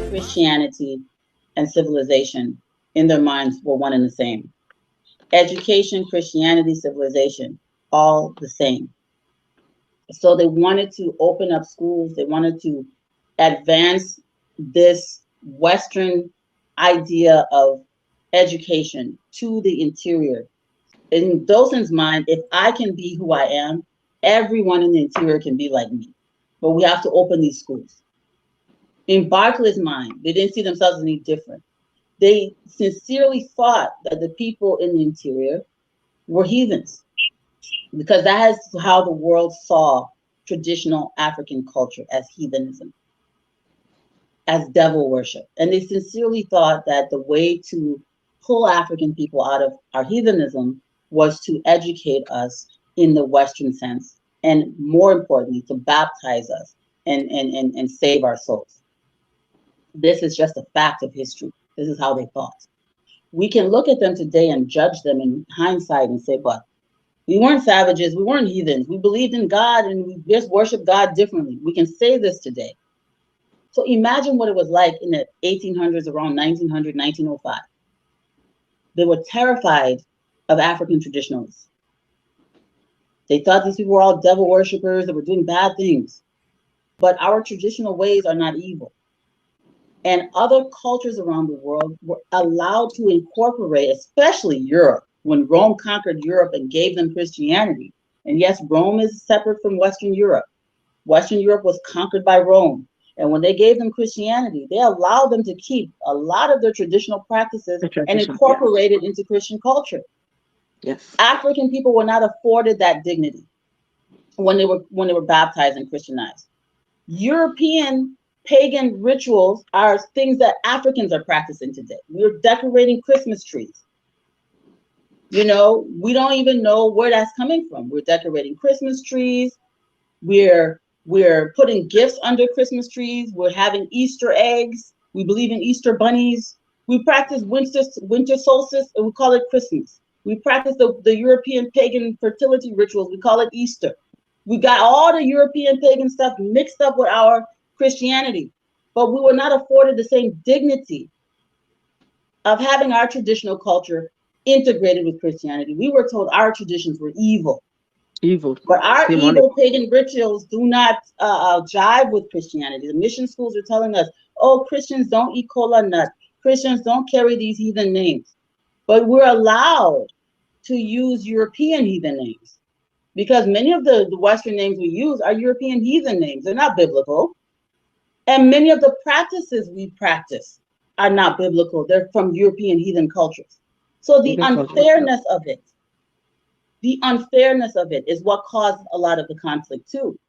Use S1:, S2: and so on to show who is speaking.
S1: Christianity and civilization in their minds were one and the same. Education, Christianity, civilization, all the same. So they wanted to open up schools. They wanted to advance this Western idea of education to the interior. In Dawson's mind, if I can be who I am, everyone in the interior can be like me. But we have to open these schools. In Barclay's mind, they didn't see themselves as any different. They sincerely thought that the people in the interior were heathens, because that is how the world saw traditional African culture, as heathenism, as devil worship. And they sincerely thought that the way to pull African people out of our heathenism was to educate us in the Western sense, and more importantly, to baptize us and save our souls. This is just a fact of history. This is how they thought. We can look at them today and judge them in hindsight and say, but we weren't savages, we weren't heathens, we believed in God and we just worshiped God differently. We can say this today. So imagine what it was like in the 1800s, around 1900, 1905. They were terrified of African traditionalists. They thought these people were all devil worshippers that were doing bad things. But our traditional ways are not evil. And other cultures around the world were allowed to incorporate, especially Europe, when Rome conquered Europe and gave them Christianity. And yes, Rome is separate from Western Europe. Western Europe was conquered by Rome. And when they gave them Christianity, they allowed them to keep a lot of their traditional practices and incorporate it into Christian culture.
S2: Yes.
S1: African people were not afforded that dignity when they were baptized and Christianized. European pagan rituals are things that Africans are practicing today. We're decorating Christmas trees. You know, we don't even know where that's coming from. We're decorating Christmas trees. We're putting gifts under Christmas trees. We're having Easter eggs. We believe in Easter bunnies. We practice winter solstice, and we call it Christmas. We practice the European pagan fertility rituals. We call it Easter. We got all the European pagan stuff mixed up with our Christianity, but we were not afforded the same dignity of having our traditional culture integrated with Christianity. We were told our traditions were evil. But our evil pagan rituals do not jive with Christianity. The mission schools are telling us, oh, Christians don't eat cola nut. Christians don't carry these heathen names. But we're allowed to use European heathen names, because many of the Western names we use are European heathen names. They're not biblical. And many of the practices we practice are not biblical. They're from European heathen cultures. So the unfairness of it is what caused a lot of the conflict too.